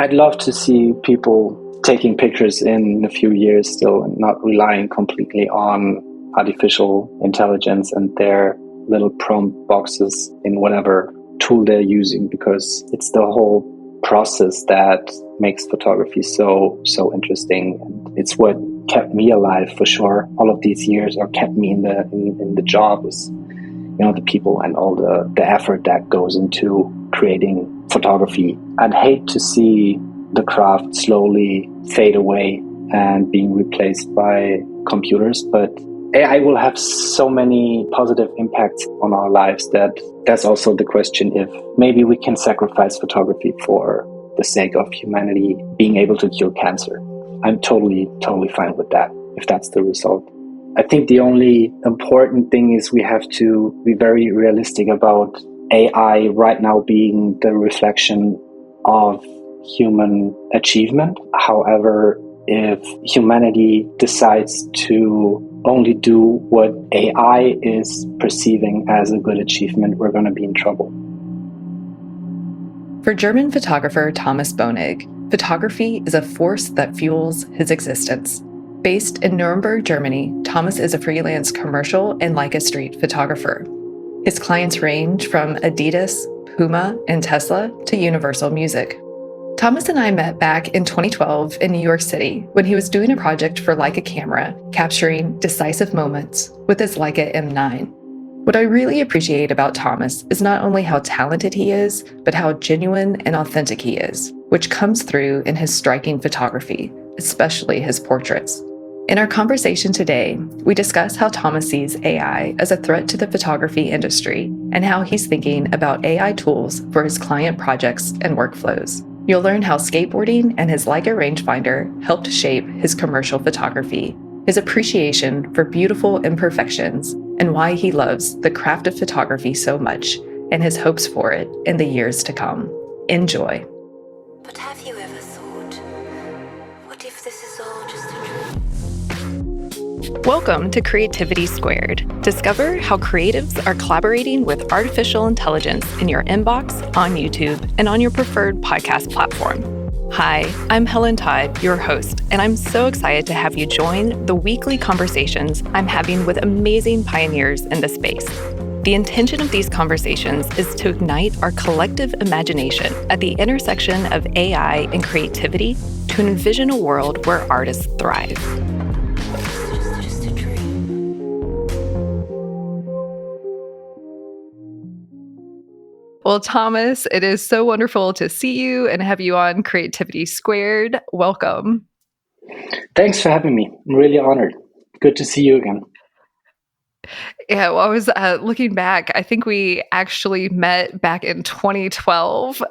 I'd love to see people taking pictures in a few years still and not relying completely on artificial intelligence and their little prompt boxes in whatever tool they're using, because it's the whole process that makes photography so interesting. And it's what kept me alive for sure all of these years, or kept me in the job, is the people and all the effort that goes into creating photography. I'd hate to see the craft slowly fade away and being replaced by computers, but AI will have so many positive impacts on our lives that's also the question if maybe we can sacrifice photography for the sake of humanity being able to cure cancer. I'm totally fine with that if that's the result. I think the only important thing is we have to be very realistic about AI right now being the reflection of human achievement. However, if humanity decides to only do what AI is perceiving as a good achievement, we're going to be in trouble. For German photographer Thomas Boenig, photography is a force that fuels his existence. Based in Nuremberg, Germany, Thomas is a freelance commercial and Leica street photographer. His clients range from Adidas, Puma, and Tesla to Universal Music. Thomas and I met back in 2012 in New York City when he was doing a project for Leica Camera, capturing decisive moments with his Leica M9. What I really appreciate about Thomas is not only how talented he is, but how genuine and authentic he is, which comes through in his striking photography, especially his portraits. In our conversation today, we discuss how Thomas sees AI as a threat to the photography industry and how he's thinking about AI tools for his client projects and workflows. You'll learn how skateboarding and his Leica rangefinder helped shape his commercial photography, his appreciation for beautiful imperfections, and why he loves the craft of photography so much, and his hopes for it in the years to come. Enjoy. But have you ever thought, what if this is all just a dream? Welcome to Creativity Squared. Discover how creatives are collaborating with artificial intelligence in your inbox, on YouTube, and on your preferred podcast platform. Hi, I'm Helen Todd, your host, and I'm so excited to have you join the weekly conversations I'm having with amazing pioneers in the space. The intention of these conversations is to ignite our collective imagination at the intersection of AI and creativity to envision a world where artists thrive. Just a dream. Well, Thomas, it is so wonderful to see you and have you on Creativity Squared. Welcome. Thanks for having me. I'm really honored. Good to see you again. Yeah, well, I was looking back. I think we actually met back in 2012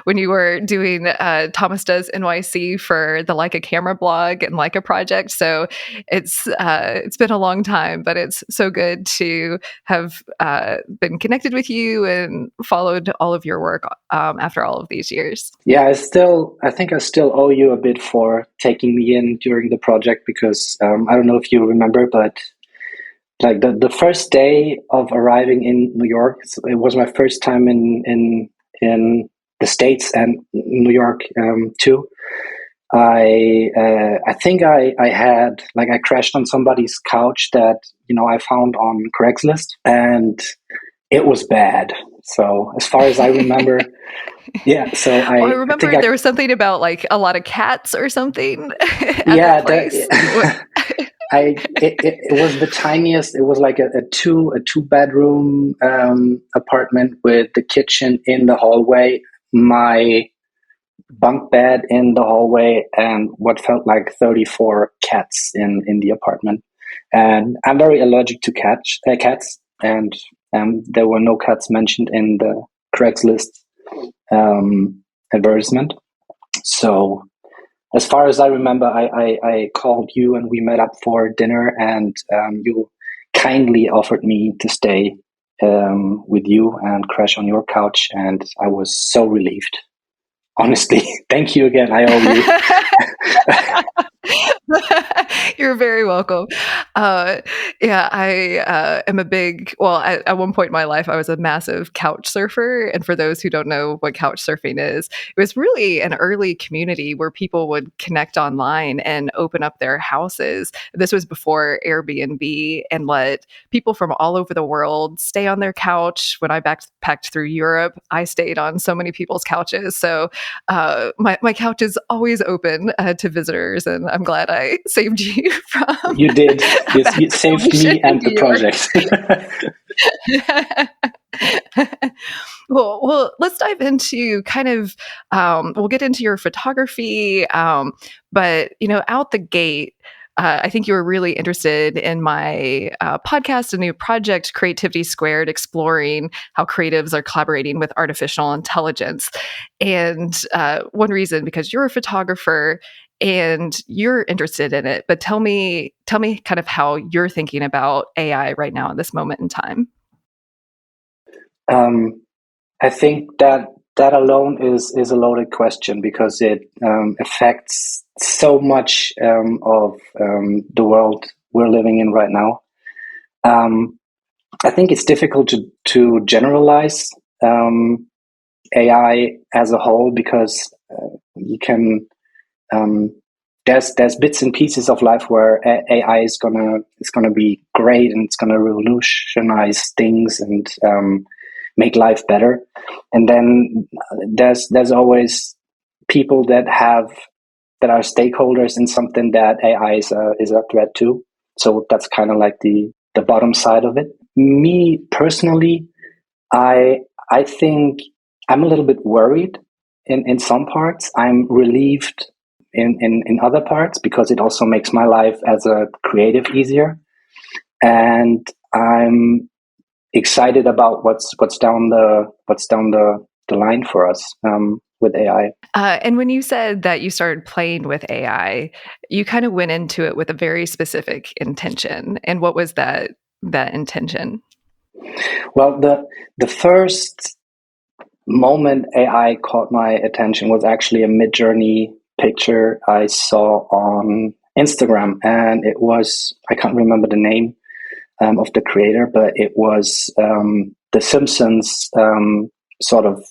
when you were doing Thomas Does NYC for the Leica Camera blog and Leica project. So it's been a long time, but it's so good to have been connected with you and followed all of your work after all of these years. Yeah, I think I still owe you a bit for taking me in during the project, because I don't know if you remember, but like the first day of arriving in New York, it was my first time in the States and New York too. I think I crashed on somebody's couch that I found on Craigslist, and it was bad. So as far as I remember, yeah. So I remember there was something about like a lot of cats or something. Yeah, it was the tiniest. It was like a two bedroom apartment with the kitchen in the hallway, my bunk bed in the hallway, and what felt like 34 cats in the apartment. And I'm very allergic to cats, and there were no cats mentioned in the Craigslist advertisement. So as far as I remember, I called you and we met up for dinner, and you kindly offered me to stay with you and crash on your couch, and I was so relieved. Honestly, thank you again. I owe you. You're very welcome. Yeah, I am a big, well, at one point in my life, I was a massive couch surfer. And for those who don't know what couch surfing is, it was really an early community where people would connect online and open up their houses. This was before Airbnb, and let people from all over the world stay on their couch. When I backpacked through Europe, I stayed on so many people's couches. So my couch is always open to visitors, and I'm glad I saved you from You did. You saved me and the project. Well, let's dive into kind of, we'll get into your photography, but, out the gate, I think you were really interested in my podcast, a new project, Creativity Squared, exploring how creatives are collaborating with artificial intelligence. And one reason, because you're a photographer and you're interested in it, but tell me kind of how you're thinking about AI right now at this moment in time. I think that alone is a loaded question, because it affects so much of the world we're living in right now. I think it's difficult to generalize AI as a whole, because you can there's bits and pieces of life where AI is gonna be great, and it's gonna revolutionize things and make life better. And then there's always people that are stakeholders in something that AI is a threat to. So that's kind of like the bottom side of it. Me personally, I think I'm a little bit worried in some parts. I'm relieved in other parts, because it also makes my life as a creative easier. And I'm excited about what's down the line for us with AI. And when you said that you started playing with AI, you kind of went into it with a very specific intention. And what was that intention? Well, the first moment AI caught my attention was actually a MidJourney picture I saw on Instagram, and it was, I can't remember the name of the creator, but it was The Simpsons sort of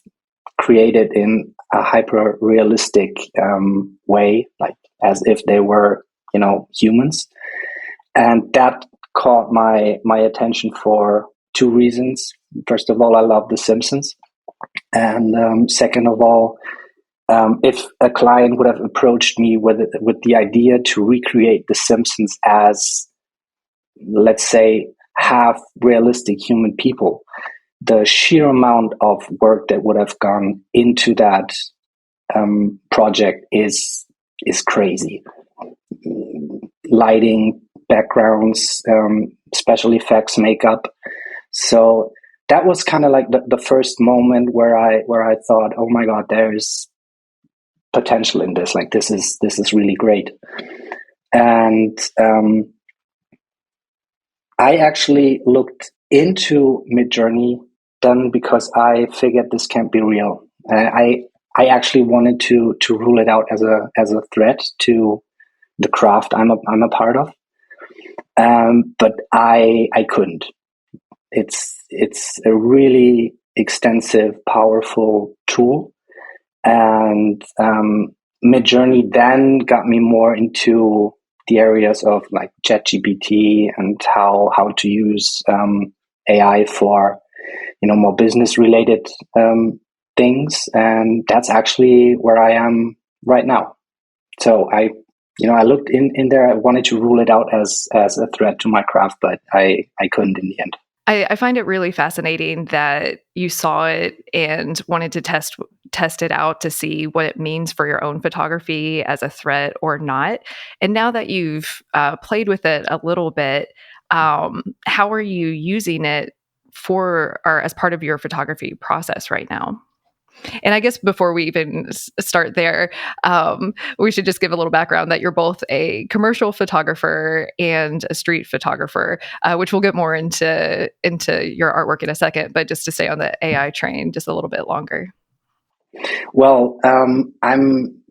created in a hyper realistic way, like as if they were, humans. And that caught my attention for two reasons. First of all, I love The Simpsons. And second of all, if a client would have approached me with the idea to recreate The Simpsons as, let's say, half realistic human people, the sheer amount of work that would have gone into that project is crazy. Lighting, backgrounds, special effects, makeup. So that was kind of like the first moment where I thought, oh my God, there's potential in this. Like this is really great. And I actually looked into MidJourney then, because I figured this can't be real. I actually wanted to rule it out as a threat to the craft I'm a part of, but I couldn't. It's a really extensive, powerful tool, and MidJourney then got me more into the areas of like ChatGPT and how to use AI for more business related things, and that's actually where I am right now. So I looked in there. I wanted to rule it out as a threat to my craft, but I couldn't in the end. I find it really fascinating that you saw it and wanted to test it out to see what it means for your own photography as a threat or not. And now that you've played with it a little bit, how are you using it for or as part of your photography process right now? And I guess before we even start there, we should just give a little background that you're both a commercial photographer and a street photographer, which we'll get more into your artwork in a second, but just to stay on the AI train just a little bit longer. Well, I'm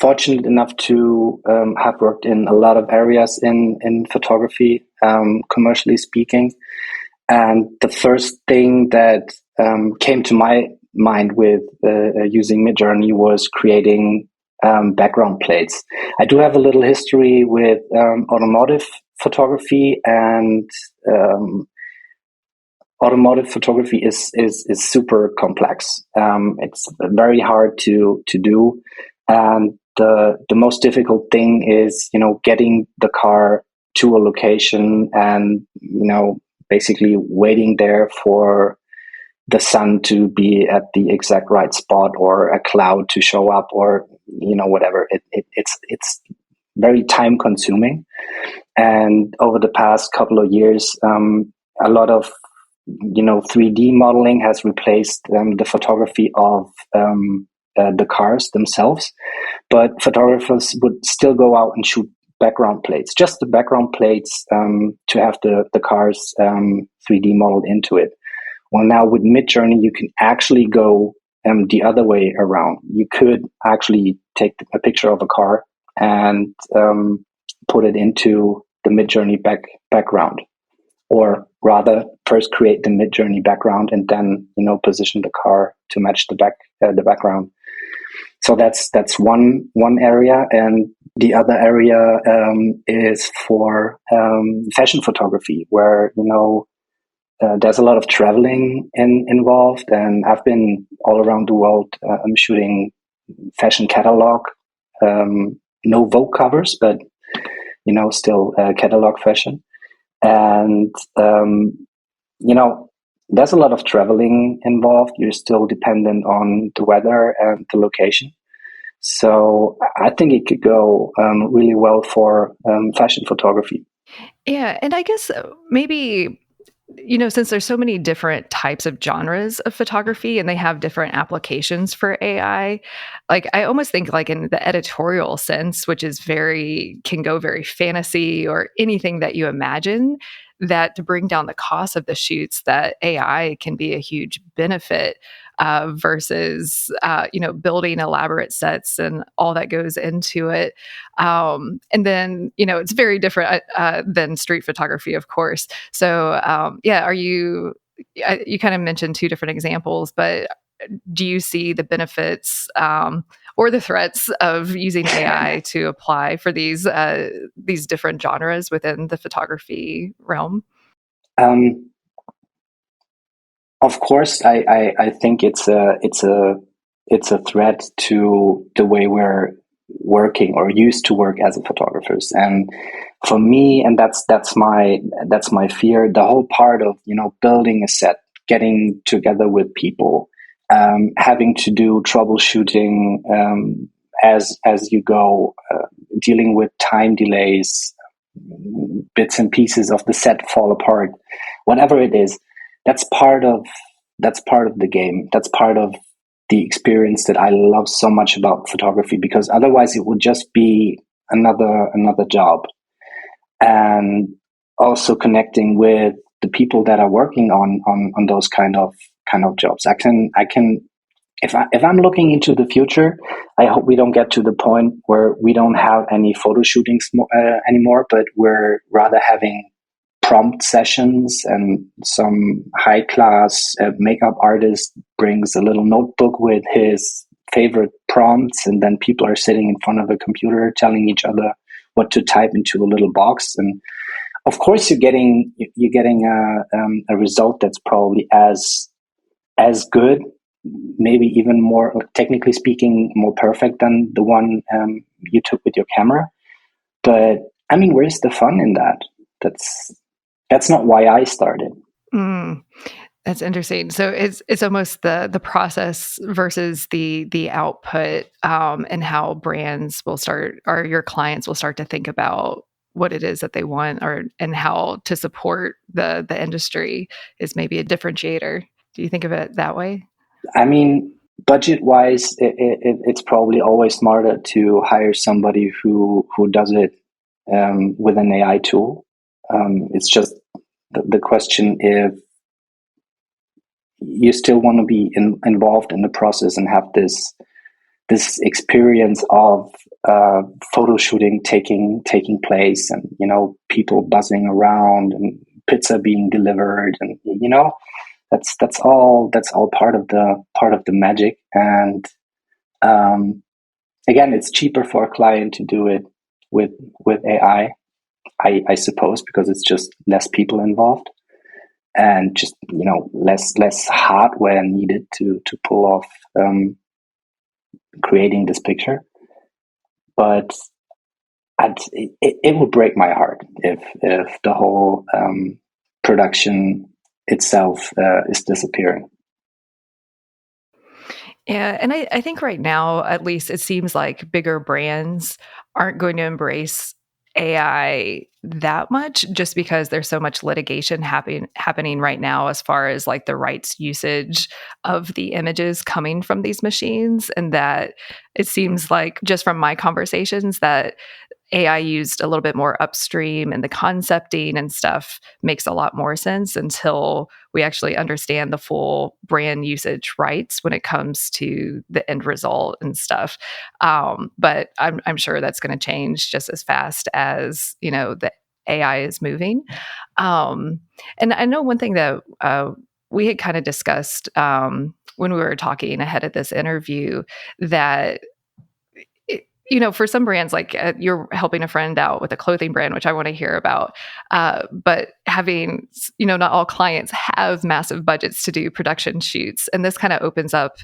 fortunate enough to have worked in a lot of areas in photography, commercially speaking. And the first thing that came to my mind with using MidJourney was creating background plates. I do have a little history with automotive photography, and automotive photography is super complex. It's very hard to do, and the most difficult thing is getting the car to a location and basically waiting there for the sun to be at the exact right spot, or a cloud to show up, or whatever. It's very time consuming, and over the past couple of years, a lot of 3D modeling has replaced the photography of the cars themselves, but photographers would still go out and shoot background plates, just the background plates, to have the cars 3D modeled into it. Well, now with MidJourney, you can actually go the other way around. You could actually take a picture of a car and put it into the MidJourney background, or rather, first create the MidJourney background and then position the car to match the background. So that's one area, and the other area is for fashion photography, where there's a lot of traveling involved, and I've been all around the world. I'm shooting fashion catalog, no Vogue covers, but still catalog fashion, and there's a lot of traveling involved. You're still dependent on the weather and the location. So I think it could go really well for fashion photography. Yeah. And I guess maybe, since there's so many different types of genres of photography and they have different applications for AI, like I almost think like in the editorial sense, which is can go very fantasy or anything that you imagine, that to bring down the cost of the shoots, that AI can be a huge benefit versus, building elaborate sets and all that goes into it. And then, it's very different than street photography, of course. So, you kind of mentioned two different examples, but do you see the benefits or the threats of using AI to apply for these different genres within the photography realm? Of course, I think it's a threat to the way we're working or used to work as photographers. And for me, and that's my fear, the whole part of building a set, getting together with people, having to do troubleshooting as you go, dealing with time delays, bits and pieces of the set fall apart, whatever it is. That's part of the game. That's part of the experience that I love so much about photography, because otherwise it would just be another job. And also connecting with the people that are working on those kind of jobs. I can if I'm looking into the future, I hope we don't get to the point where we don't have any photo shootings anymore, but we're rather having prompt sessions, and some high class makeup artist brings a little notebook with his favorite prompts, and then people are sitting in front of a computer telling each other what to type into a little box. And of course you're getting a result that's probably as good, maybe even more, technically speaking, more perfect than the one you took with your camera. But I mean, where's the fun in that? That's not why I started. That's interesting. So it's almost the process versus the output, and how brands will start, or your clients will start to think about what it is that they want, and how to support the industry is maybe a differentiator. Do you think of it that way? I mean, budget-wise, it's probably always smarter to hire somebody who does it with an AI tool. It's just the question if you still want to be involved in the process and have this this experience of photo shooting taking place, and people buzzing around and pizza being delivered, and that's all part of the magic. And again, it's cheaper for a client to do it with AI, I suppose, because it's just less people involved and just less hardware needed to pull off creating this picture. But it would break my heart if the whole production itself is disappearing. Yeah, and I think right now, at least, it seems like bigger brands aren't going to embrace AI that much, just because there's so much litigation happening right now as far as like the rights usage of the images coming from these machines, and that it seems like, just from my conversations, that AI used a little bit more upstream, and the concepting and stuff makes a lot more sense until we actually understand the full brand usage rights when it comes to the end result and stuff. But I'm sure that's going to change just as fast as the AI is moving. And I know one thing that we had kind of discussed when we were talking ahead of this interview, that for some brands, like you're helping a friend out with a clothing brand, which I want to hear about. But having, not all clients have massive budgets to do production shoots. And this kind of opens up,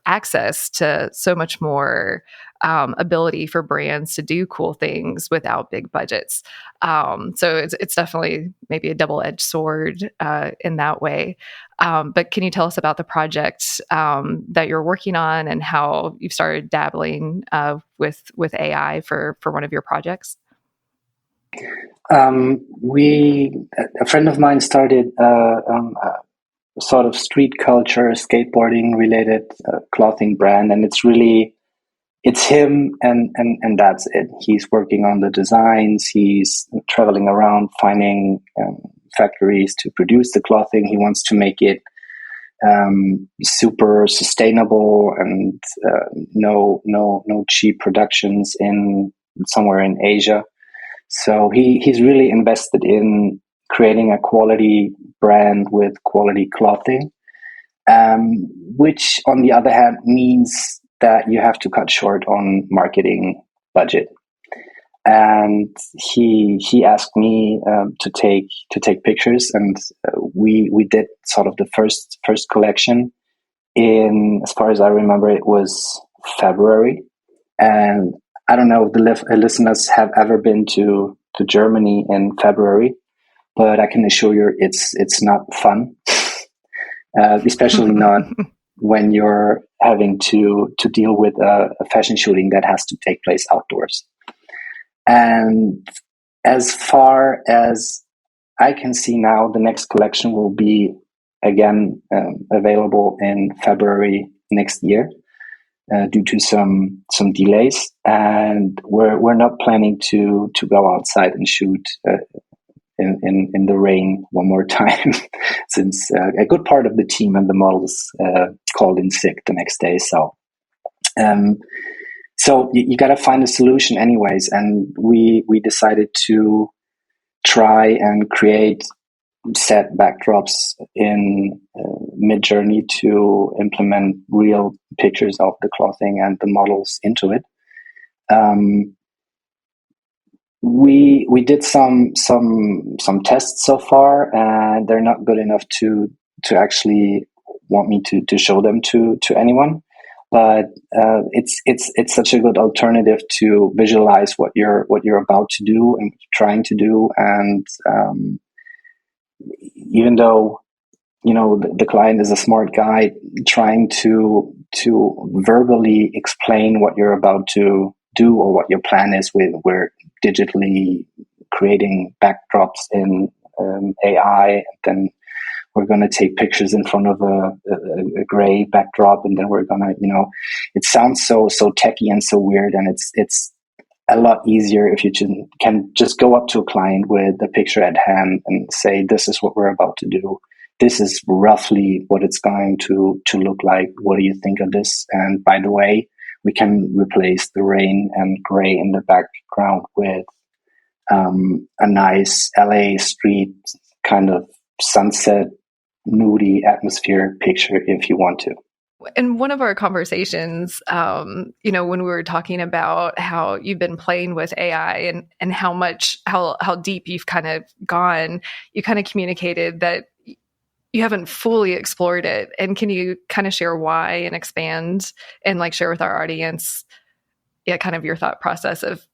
access to so much more ability for brands to do cool things without big budgets. So it's definitely maybe a double-edged sword in that way. But can you tell us about the project that you're working on and how you've started dabbling with AI for one of your projects? A friend of mine started a sort of street culture, skateboarding related clothing brand, and it's him and that's it. He's working on the designs. He's traveling around finding factories to produce the clothing. He wants to make it super sustainable and no cheap productions in somewhere in Asia. So he's really invested in creating a quality brand with quality clothing, which on the other hand means that you have to cut short on marketing budget. And he asked me to take pictures, and we did sort of the first collection in, as far as I remember, it was February. And I don't know if the listeners have ever been to Germany in February, but I can assure you it's not fun, especially not when you're having to deal with a fashion shooting that has to take place outdoors. And as far as I can see now, the next collection will be again available in February next year. Due to some delays, and we're not planning to go outside and shoot in the rain one more time, since a good part of the team and the models called in sick the next day. So you got to find a solution anyways, and we decided to try and create set backdrops in MidJourney to implement real pictures of the clothing and the models into it. We did some tests so far, and they're not good enough to actually want me to show them to anyone. But it's such a good alternative to visualize what you're about to do and trying to do, and even though the client is a smart guy, trying to verbally explain what you're about to do or what your plan is, we're digitally creating backdrops in AI, and then we're going to take pictures in front of a gray backdrop, and then we're going to it sounds so techy and so weird, and it's a lot easier if you can just go up to a client with a picture at hand and say, this is what we're about to do. This is roughly what it's going to look like. What do you think of this? And by the way, we can replace the rain and gray in the background with a nice LA street kind of sunset, moody atmosphere picture if you want to. In one of our conversations, when we were talking about how you've been playing with AI and how deep you've kind of gone, you kind of communicated that you haven't fully explored it. And can you kind of share why and expand and like share with our audience, kind of your thought process of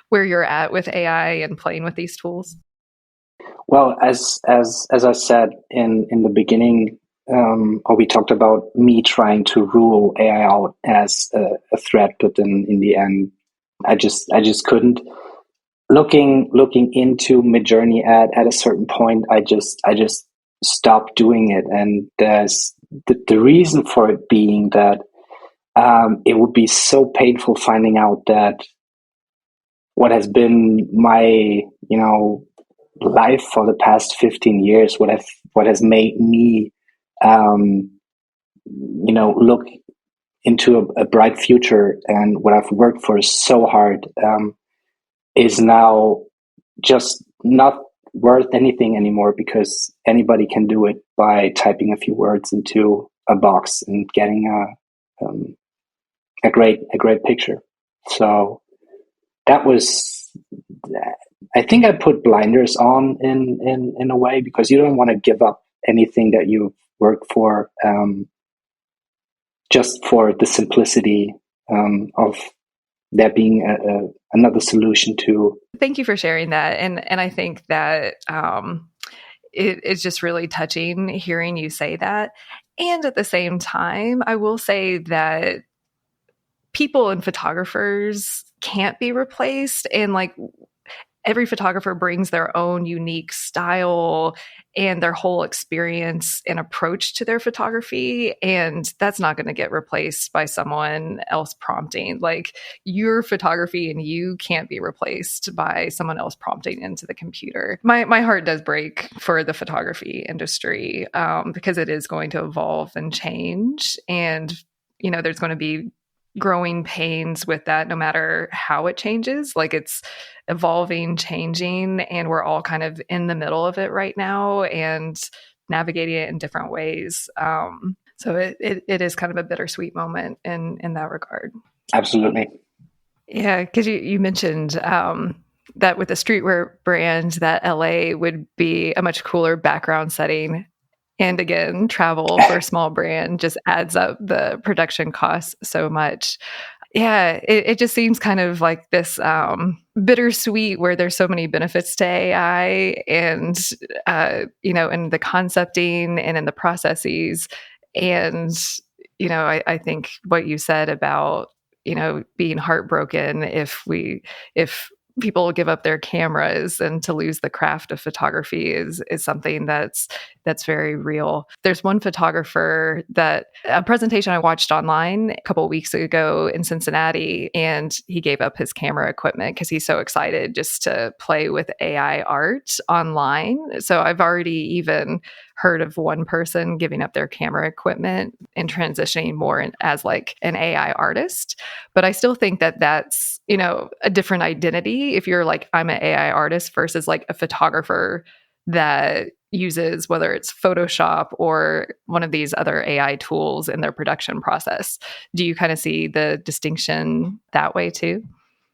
where you're at with AI and playing with these tools? Well, as I said in the beginning, or we talked about me trying to rule AI out as a threat, but then in the end, I just couldn't. Looking into MidJourney at a certain point, I just stopped doing it, and there's the reason for it being that it would be so painful finding out that what has been my life for the past 15 years, what has made me look into a bright future, and what I've worked for so hard is now just not worth anything anymore, because anybody can do it by typing a few words into a box and getting a great picture. So that was, I think I put blinders on in a way, because you don't want to give up anything that you've worked for just for the simplicity of there being another solution to. Thank you for sharing that. And I think that it's just really touching hearing you say that. And at the same time, I will say that people and photographers can't be replaced. And like every photographer brings their own unique style and their whole experience and approach to their photography. And that's not going to get replaced by someone else prompting. Like your photography and you can't be replaced by someone else prompting into the computer. My heart does break for the photography industry because it is going to evolve and change. And, there's going to be growing pains with that no matter how it changes. Like it's evolving, changing, and we're all kind of in the middle of it right now and navigating it in different ways. So it is kind of a bittersweet moment in that regard. Absolutely. Yeah, because you mentioned that with the streetwear brand, that LA would be a much cooler background setting. And again, travel for a small brand just adds up the production costs so much. Yeah, it just seems kind of like this bittersweet where there's so many benefits to AI and, in the concepting and in the processes. And, I think what you said about, being heartbroken if people give up their cameras and to lose the craft of photography is something that's very real. There's one photographer that a presentation I watched online a couple of weeks ago in Cincinnati, and he gave up his camera equipment because he's so excited just to play with AI art online. So I've already even heard of one person giving up their camera equipment and transitioning more as like an AI artist. But I still think that that's, a different identity if you're like, I'm an AI artist versus like a photographer that uses whether it's Photoshop or one of these other AI tools in their production process. Do you kind of see the distinction that way too?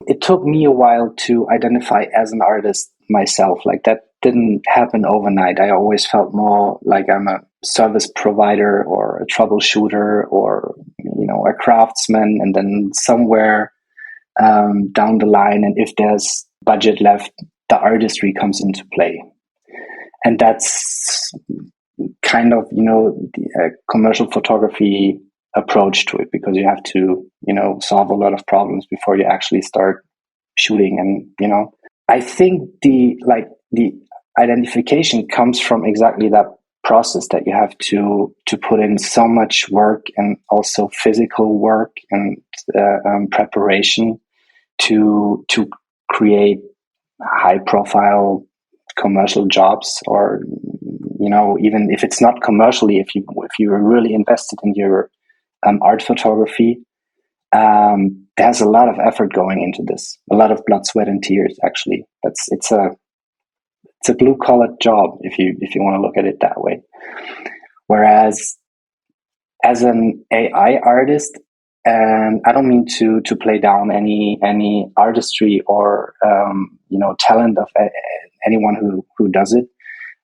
It took me a while to identify as an artist myself. Like that didn't happen overnight. I always felt more like I'm a service provider or a troubleshooter or, a craftsman. And then somewhere down the line, and if there's budget left, the artistry comes into play. And that's kind of, the commercial photography approach to it, because you have to, solve a lot of problems before you actually start shooting. And, I think the identification comes from exactly that process, that you have to put in so much work and also physical work and preparation to create high profile commercial jobs, or even if it's not commercially, if you're really invested in your art photography, there's a lot of effort going into this, a lot of blood, sweat, and tears. Actually, it's a blue collar job if you want to look at it that way. Whereas as an AI artist, and I don't mean to play down any artistry or talent of anyone who does it.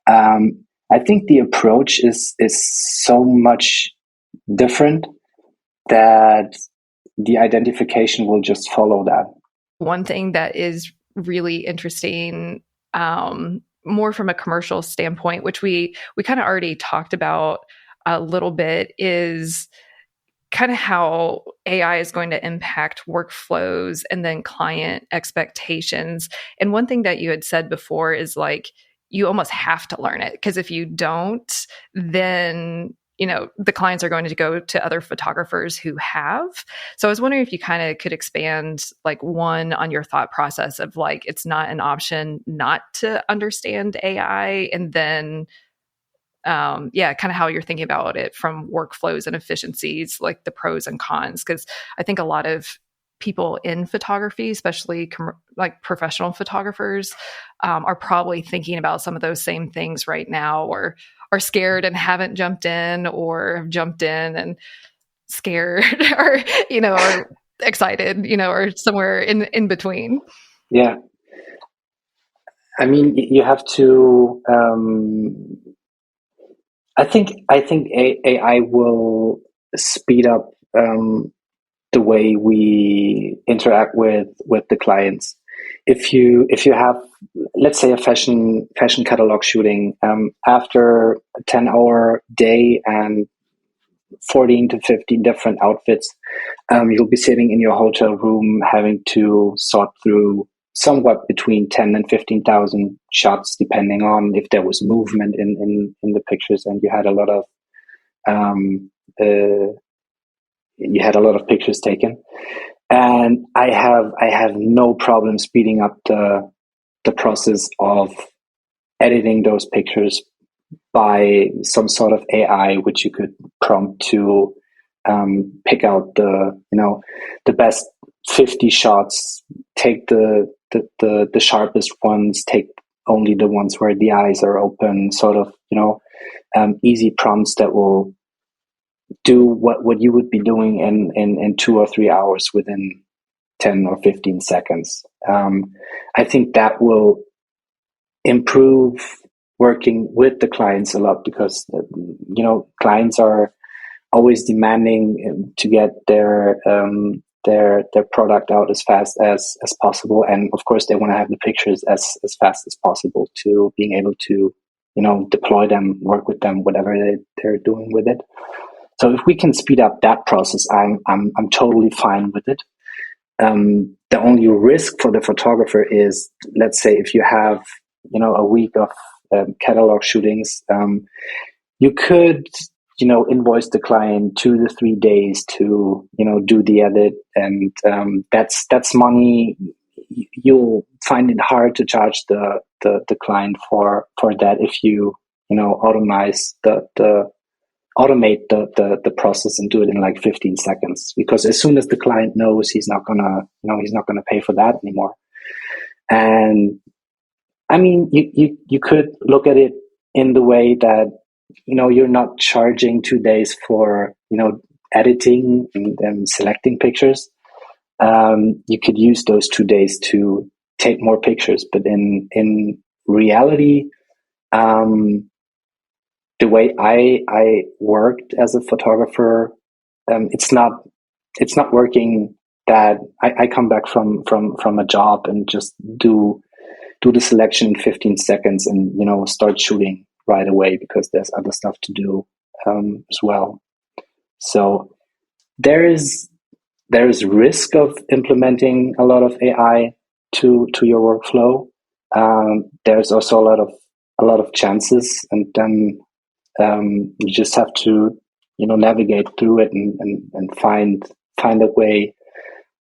I think the approach is so much different that the identification will just follow that. One thing that is really interesting, more from a commercial standpoint, which we kind of already talked about a little bit, is kind of how AI is going to impact workflows and then client expectations. And one thing that you had said before is like, you almost have to learn it, because if you don't, then the clients are going to go to other photographers who have. So I was wondering if you kind of could expand, like, one, on your thought process of like, it's not an option not to understand AI, and then kind of how you're thinking about it from workflows and efficiencies, like the pros and cons. Because I think a lot of people in photography, especially like professional photographers, are probably thinking about some of those same things right now, or are scared and haven't jumped in, or have jumped in and scared, or or excited, or somewhere in between. Yeah, I mean, you have to. I think AI will speed up the way we interact with the clients. If you have, let's say, a fashion catalog shooting, after a 10-hour day and 14 to 15 different outfits, you'll be sitting in your hotel room having to sort through somewhat between 10 and 15,000 shots, depending on if there was movement in the pictures, and you had a lot of pictures taken. And I have no problem speeding up the process of editing those pictures by some sort of AI, which you could prompt to pick out the best 50 shots, take the sharpest ones, take only the ones where the eyes are open, sort of easy prompts that will do what you would be doing in 2 or 3 hours within 10 or 15 seconds. I think that will improve working with the clients a lot, because clients are always demanding to get their product out as fast as possible, and of course they want to have the pictures as fast as possible to being able to deploy them, work with them, whatever they're doing with it. So if we can speed up that process, I'm totally fine with it. The only risk for the photographer is, let's say, if you have a week of catalog shootings, you could invoice the client 2 to 3 days to do the edit, and that's money. You'll find it hard to charge the client for that if you automate the process and do it in like 15 seconds, because as soon as the client knows, he's not gonna pay for that anymore. And I mean, you could look at it in the way that you're not charging 2 days for editing and selecting pictures. You could use those 2 days to take more pictures, but in reality, the way I worked as a photographer, it's not working. That I come back from a job and just do the selection in 15 seconds and start shooting right away, because there's other stuff to do as well. So there is risk of implementing a lot of AI to your workflow. There's also a lot of chances, and then you just have to navigate through it and find a way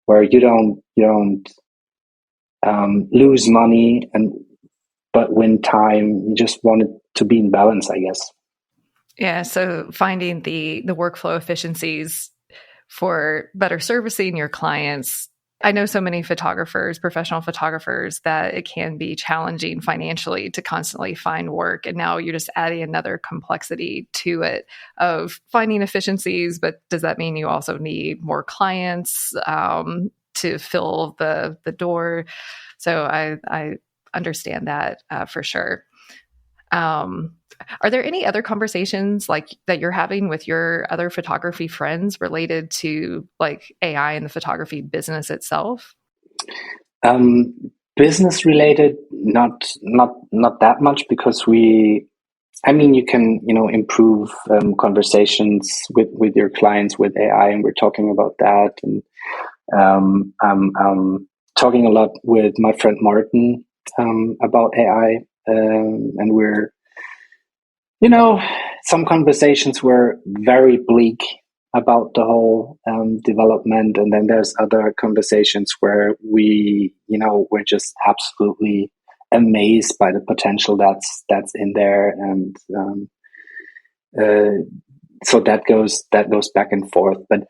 where you don't lose money but win time. You just want it to be in balance, I guess. Yeah. So finding the workflow efficiencies for better servicing your clients? I know so many photographers, professional photographers, that it can be challenging financially to constantly find work. And now you're just adding another complexity to it of finding efficiencies. But does that mean you also need more clients to fill the door? So I understand that for sure. Are there any other conversations like that you're having with your other photography friends related to like AI and the photography business itself? Business related, not that much, because you can, improve conversations with your clients with AI, and we're talking about that. And I'm talking a lot with my friend Martin about AI, and we're, some conversations were very bleak about the whole development, and then there's other conversations where we're just absolutely amazed by the potential that's in there, and so that goes back and forth. But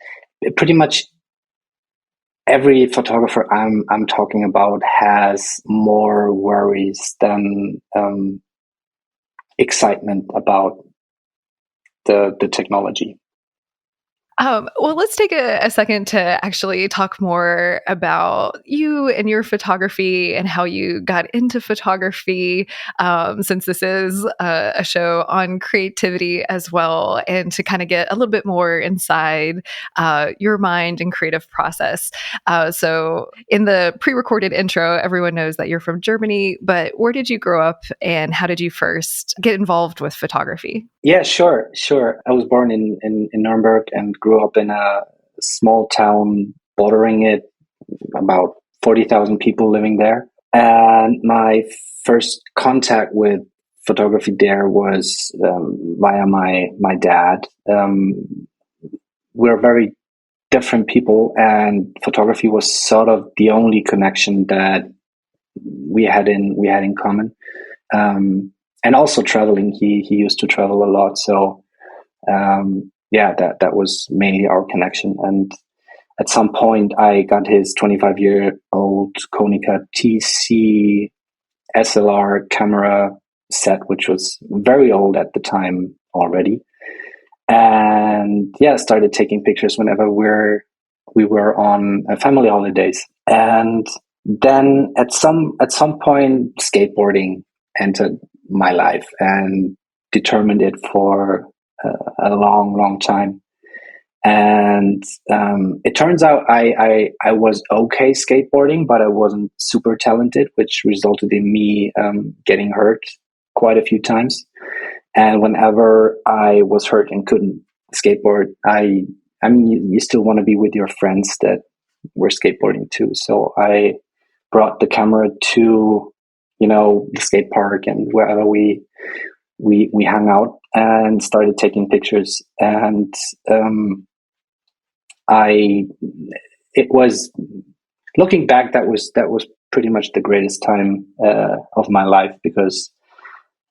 pretty much every photographer I'm talking about has more worries than excitement about the technology. Well, let's take a second to actually talk more about you and your photography and how you got into photography, since this is a show on creativity as well, and to kind of get a little bit more inside your mind and creative process. So in the pre-recorded intro, everyone knows that you're from Germany, but where did you grow up and how did you first get involved with photography? Yeah, sure. I was born in Nuremberg and grew up in a small town bordering it, about 40,000 people living there. And my first contact with photography there was via my dad. We're very different people, and photography was sort of the only connection that we had in common. And also traveling. He used to travel a lot, so that was mainly our connection. And at some point, I got his 25-year-old Konica TC SLR camera set, which was very old at the time already. And started taking pictures whenever we were on family holidays. And then at some point, skateboarding entered my life and determined it for a long time. And it turns out I was okay skateboarding, but I wasn't super talented, which resulted in me getting hurt quite a few times. And whenever I was hurt and couldn't skateboard, you still want to be with your friends that were skateboarding too. So I brought the camera to, the skate park and wherever we hung out and started taking pictures. And it was, looking back, that was pretty much the greatest time of my life, because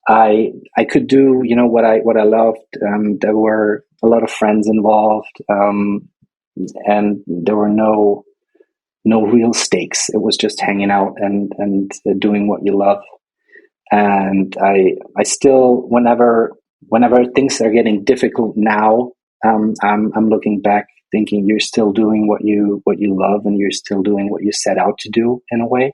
I could do, what I loved. There were a lot of friends involved, and there were no real stakes. It was just hanging out and doing what you love. And I still, whenever things are getting difficult now, I'm looking back thinking you're still doing what you love, and you're still doing what you set out to do in a way.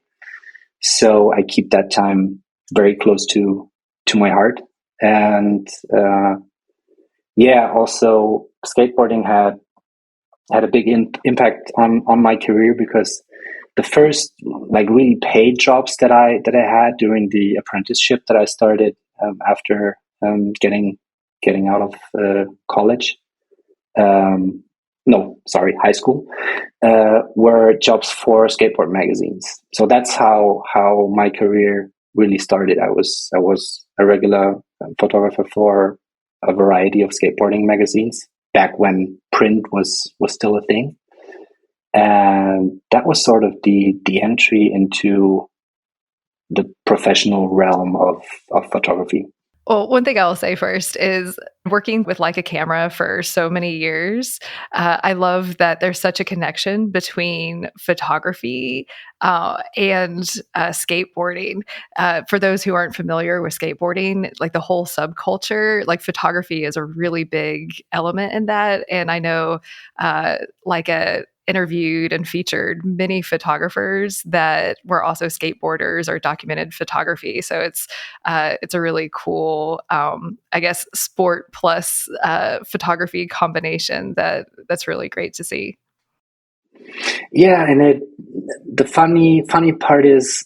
So I keep that time very close to my heart. And also skateboarding had a big impact on my career, because the first really paid jobs that I had during the apprenticeship that I started after getting out of college, high school, were jobs for skateboard magazines. So that's how my career really started. I was a regular photographer for a variety of skateboarding magazines back when print was still a thing. And that was sort of the entry into the professional realm of photography. Well, one thing I'll say first is working with Leica Camera for so many years. I love that there's such a connection between photography and skateboarding. For those who aren't familiar with skateboarding, like the whole subculture, like photography is a really big element in that. And I know Leica interviewed and featured many photographers that were also skateboarders or documented photography. So it's a really cool, I guess, sport plus photography combination that's really great to see. Yeah, and the funny part is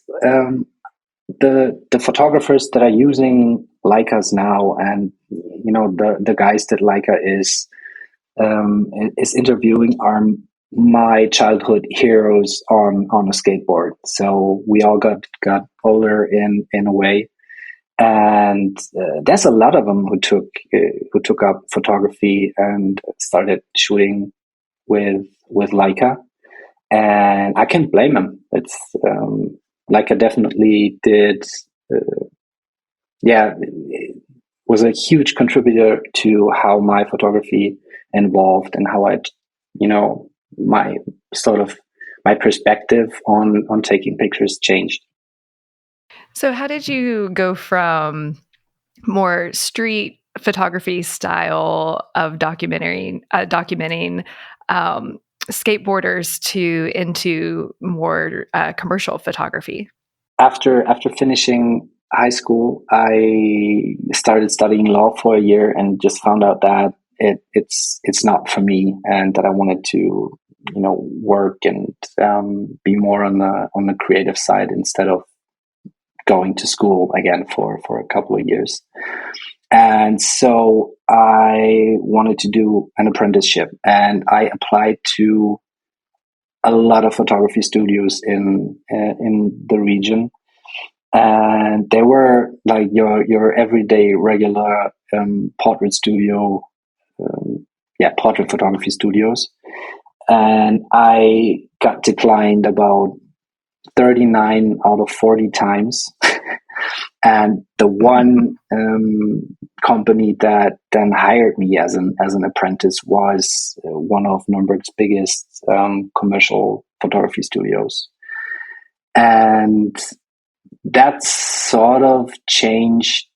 the photographers that are using Leicas now, and the guys that Leica is interviewing are my childhood heroes on a skateboard. So we all got older in a way, and there's a lot of them who took up photography and started shooting with Leica, and I can't blame them. It's Leica definitely did. It was a huge contributor to how my photography evolved and how my sort of my perspective on taking pictures changed. So, how did you go from more street photography style of documenting skateboarders to into more commercial photography? After finishing high school, I started studying law for a year and just found out that it's not for me, and that I wanted to work and be more on the creative side instead of going to school again for a couple of years. And so I wanted to do an apprenticeship, and I applied to a lot of photography studios in the region, and they were like your everyday regular portrait studio, portrait photography studios, and I got declined about 39 out of 40 times. And the one company that then hired me as an apprentice was one of Nuremberg's biggest commercial photography studios. And that sort of changed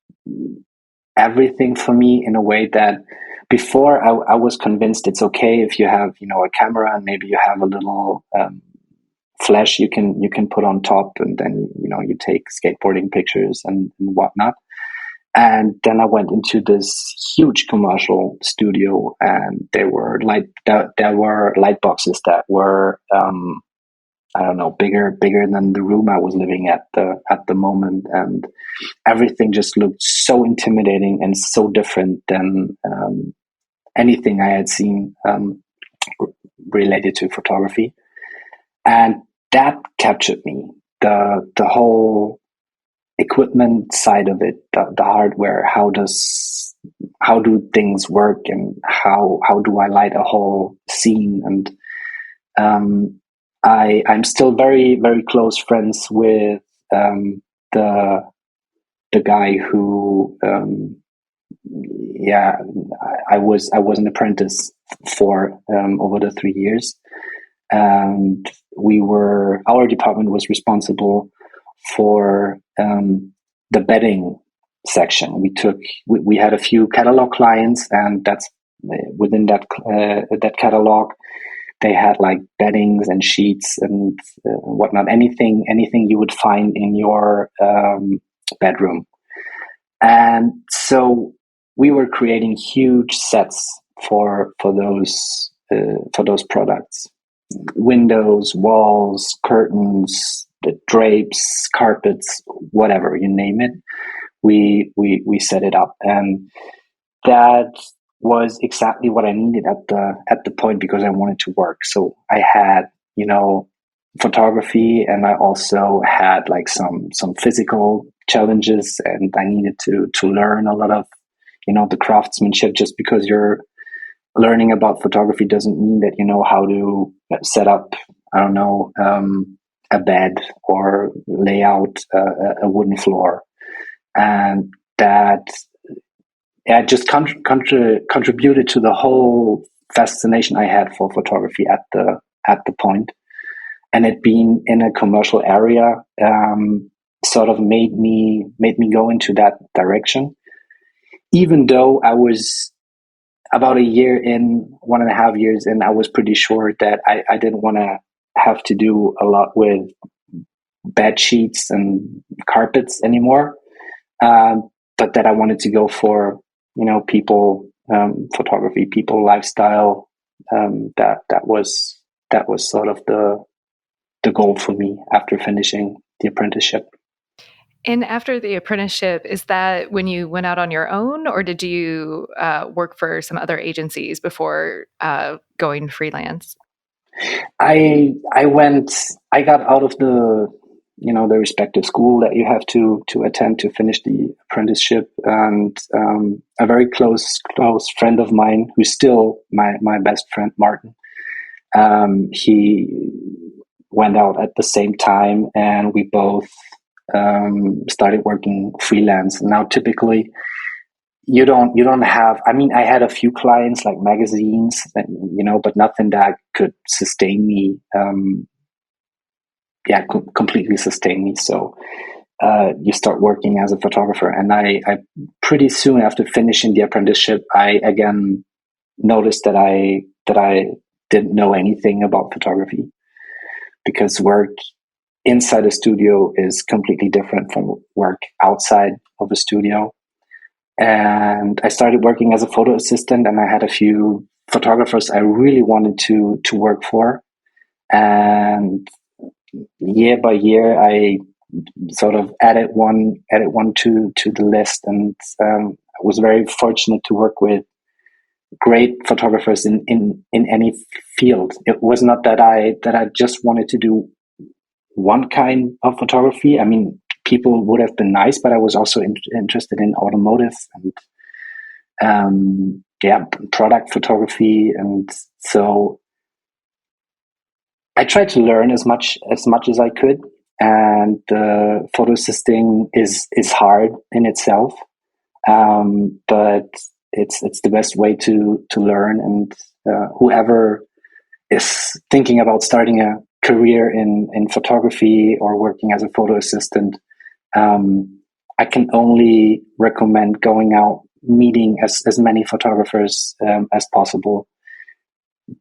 everything for me in a way that before I was convinced it's okay if you have a camera and maybe you have a little flash you can put on top, and then you take skateboarding pictures and whatnot. And then I went into this huge commercial studio, and there were light boxes that were I don't know, bigger than the room I was living at the moment, and everything just looked so intimidating and so different than anything I had seen related to photography. And that captured me. The whole equipment side of it, the hardware, how do things work, and how do I light a whole scene? And I'm still very, very close friends with the guy who I was an apprentice for over the 3 years. And our department was responsible for the bedding section. We had a few catalog clients, and that's within that catalog, they had like beddings and sheets and whatnot, anything you would find in your bedroom. And so we were creating huge sets for those products. Windows, walls, curtains, the drapes, carpets, whatever, you name it. We set it up, and that was exactly what I needed at the point, because I wanted to work. So I had photography, and I also had like some physical challenges, and I needed to learn a lot of the craftsmanship. Just because you're learning about photography doesn't mean that you know how to set up, I don't know, a bed or lay out a wooden floor. And that yeah, it just contributed to the whole fascination I had for photography at the point. And it being in a commercial area sort of made me go into that direction. Even though I was about a year in, 1.5 years in, I was pretty sure that I didn't want to have to do a lot with bed sheets and carpets anymore. But that I wanted to go for, people photography, people lifestyle. That was sort of the goal for me after finishing the apprenticeship. And after the apprenticeship, is that when you went out on your own, or did you work for some other agencies before going freelance? I got out of the the respective school that you have to attend to finish the apprenticeship, and a very close friend of mine, who's still my best friend, Martin, he went out at the same time, and we both started working freelance. Now, typically, you don't have. I mean, I had a few clients like magazines, but nothing that could sustain me. Completely sustain me. So you start working as a photographer, and I pretty soon after finishing the apprenticeship, I again noticed that I didn't know anything about photography, because work inside a studio is completely different from work outside of a studio. And I started working as a photo assistant, and I had a few photographers I really wanted to work for. And year by year, I sort of added one to the list, and I was very fortunate to work with great photographers in any field. It was not that I just wanted to do one kind of photography. I mean, people would have been nice, but I was also interested in automotive and product photography, and so I tried to learn as much as I could. And photo assisting is hard in itself, but it's the best way to learn. And whoever is thinking about starting a career in photography or working as a photo assistant, I can only recommend going out, meeting as many photographers as possible.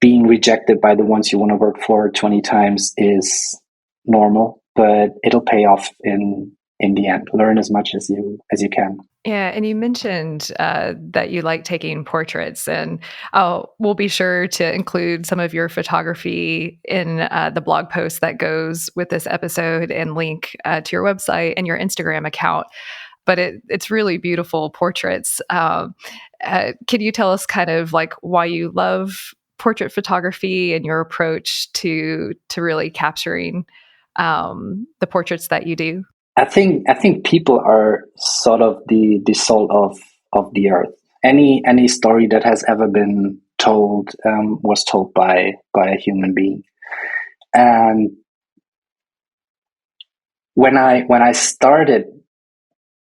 Being rejected by the ones you want to work for 20 times is normal, but it'll pay off in the end. Learn as much as you can. Yeah, and you mentioned that you like taking portraits, and we'll be sure to include some of your photography in the blog post that goes with this episode, and link to your website and your Instagram account. But it's really beautiful portraits. Can you tell us kind of like why you love portrait photography and your approach to really capturing the portraits that you do? I think people are sort of the soul of the earth. Any story that has ever been told was told by a human being. And when I started,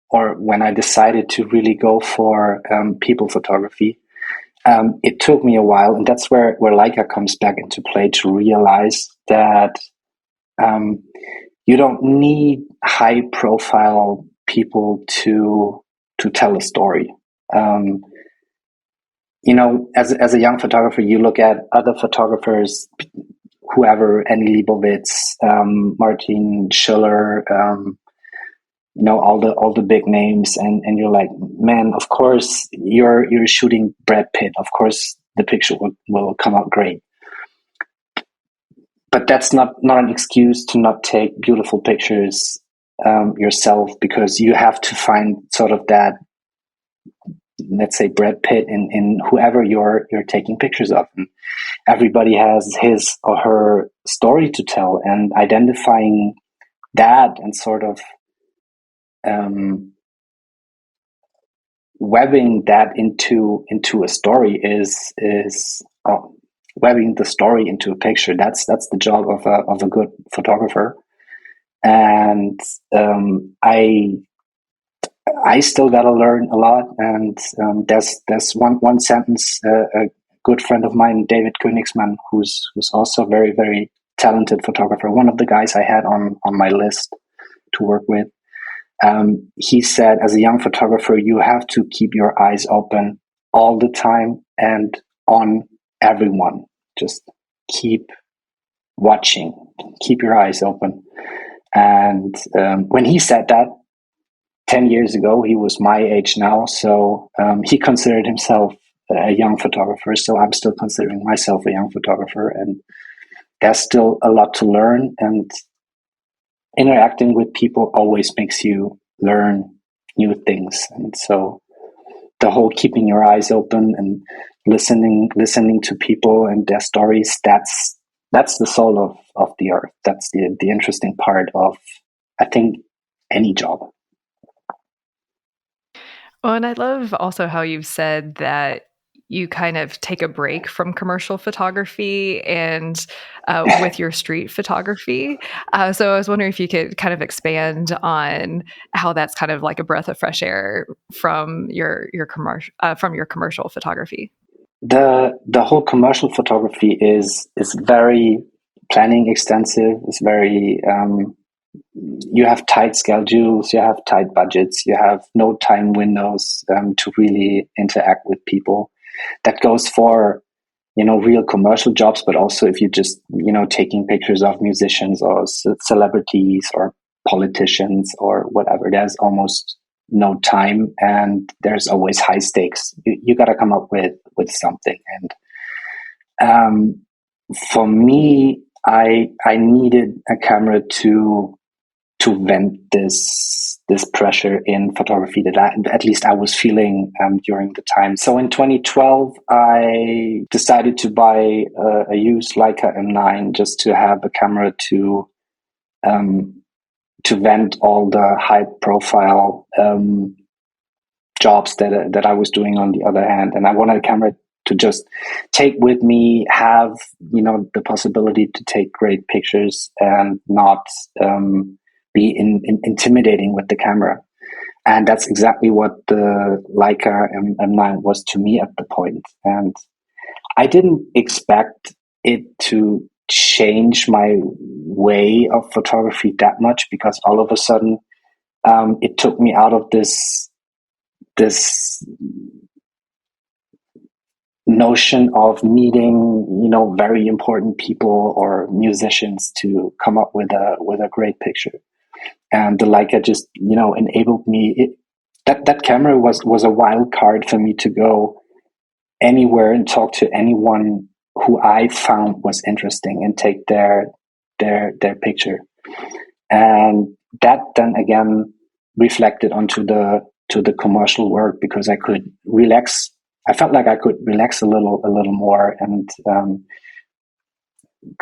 or when I decided to really go for people photography, it took me a while, and that's where Leica comes back into play, to realize that you don't need high profile people to tell a story. As a young photographer, you look at other photographers, whoever, Annie Leibovitz, Martin Schiller, all the big names, and you're like, man, of course you're shooting Brad Pitt. Of course the picture will come out great. But that's not an excuse to not take beautiful pictures yourself, because you have to find sort of that, let's say, Brad Pitt in whoever you're taking pictures of. And everybody has his or her story to tell, and identifying that and sort of webbing that into a story is webbing the story into a picture. That's the job of a good photographer. And I I still got to learn a lot. And there's one sentence, a good friend of mine, David Königsmann, who's also very, very talented photographer, one of the guys I had on my list to work with. He said, as a young photographer, you have to keep your eyes open all the time and on everyone. Just keep watching, keep your eyes open. And when he said that 10 years ago, he was my age now. So he considered himself a young photographer. So I'm still considering myself a young photographer. And there's still a lot to learn. And interacting with people always makes you learn new things. And so the whole keeping your eyes open and listening to people and their stories, that's the soul of the art. That's the interesting part of, I think, any job. Well, and I love also how you've said that you kind of take a break from commercial photography and with your street photography. So I was wondering if you could kind of expand on how that's kind of like a breath of fresh air from your commercial photography. The whole commercial photography is very planning extensive. It's very you have tight schedules, you have tight budgets, you have no time windows to really interact with people. That goes for real commercial jobs, but also if you just taking pictures of musicians or celebrities or politicians or whatever. There's almost no time, and there's always high stakes. You got to come up with something. And for me, I needed a camera to vent this pressure in photography that at least I was feeling during the time. So in 2012, I decided to buy a used Leica M9 just to have a camera to vent all the high profile jobs that I was doing on the other hand. And I wanted a camera to just take with me, have the possibility to take great pictures and not be intimidating with the camera. And that's exactly what the Leica M9 was to me at the point. And I didn't expect it to change my way of photography that much, because all of a sudden it took me out of this notion of meeting very important people or musicians to come up with a great picture. And the Leica just enabled me. That camera was a wild card for me to go anywhere and talk to anyone who I found was interesting and take their picture. And that then again reflected onto the commercial work, because I could relax. I felt like I could relax a little more and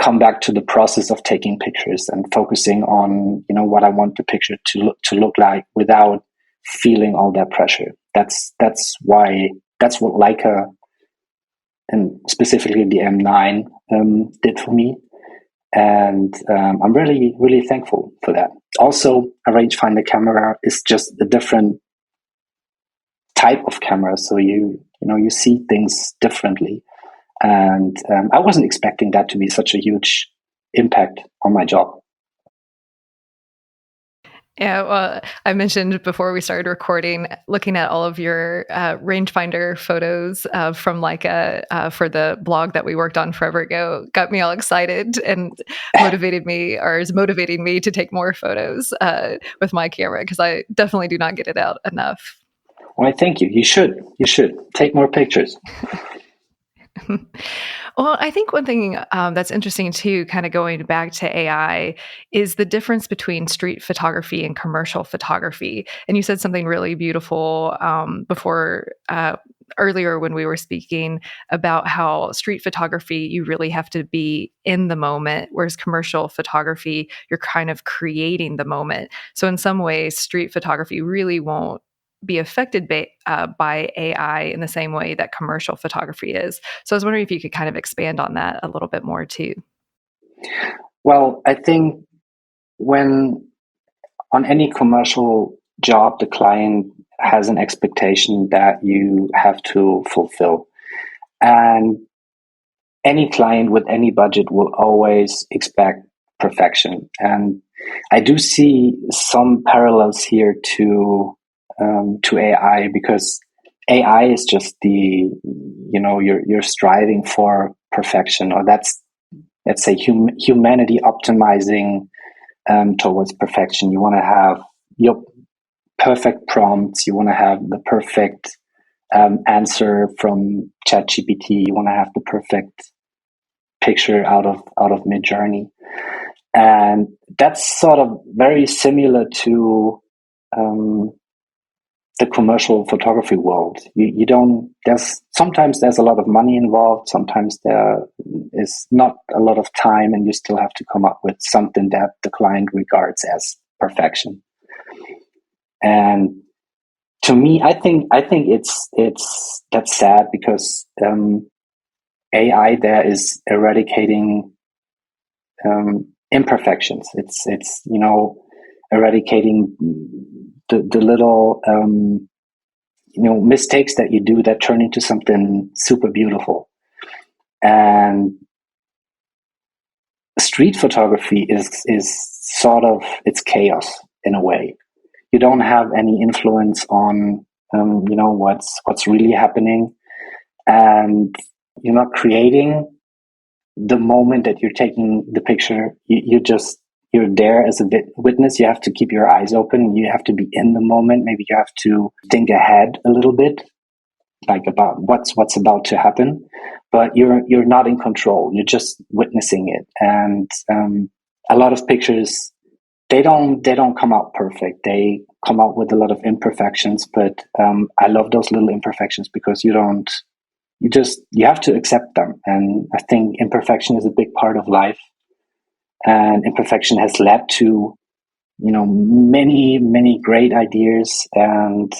come back to the process of taking pictures and focusing on what I want the picture to look like without feeling all that pressure. That's what Leica, and specifically the M9, did for me. And I'm really, really thankful for that. Also, a rangefinder camera is just a different type of camera, so you see things differently. And I wasn't expecting that to be such a huge impact on my job. Yeah, well, I mentioned before we started recording, looking at all of your rangefinder photos from Leica for the blog that we worked on forever ago, got me all excited and is motivating me to take more photos with my camera, because I definitely do not get it out enough. Well, thank you. You should take more pictures. Well, I think one thing that's interesting too, kind of going back to AI, is the difference between street photography and commercial photography. And you said something really beautiful before earlier when we were speaking about how street photography, you really have to be in the moment, whereas commercial photography, you're kind of creating the moment. So in some ways, street photography really won't be affected by AI in the same way that commercial photography is. So I was wondering if you could kind of expand on that a little bit more too. Well, I think when on any commercial job the client has an expectation that you have to fulfill. And any client with any budget will always expect perfection. And I do see some parallels here to AI, because AI is just you're striving for perfection, or that's, let's say, humanity optimizing towards perfection. You want to have your perfect prompts. You want to have the perfect answer from ChatGPT. You want to have the perfect picture out of MidJourney, and that's sort of very similar to the commercial photography world. You don't. Sometimes there's a lot of money involved. Sometimes there is not a lot of time, and you still have to come up with something that the client regards as perfection. And to me, I think it's that's sad, because AI there is eradicating imperfections. It's eradicating the little mistakes that you do that turn into something super beautiful. And street photography is sort of, it's chaos in a way. You don't have any influence on what's really happening, and you're not creating the moment that you're taking the picture. You're there as a witness. You have to keep your eyes open. You have to be in the moment. Maybe you have to think ahead a little bit, like about what's about to happen, but you're not in control. You're just witnessing it. And a lot of pictures, they don't come out perfect. They come out with a lot of imperfections, but I love those little imperfections, because you have to accept them. And I think imperfection is a big part of life, and imperfection has led to many great ideas. And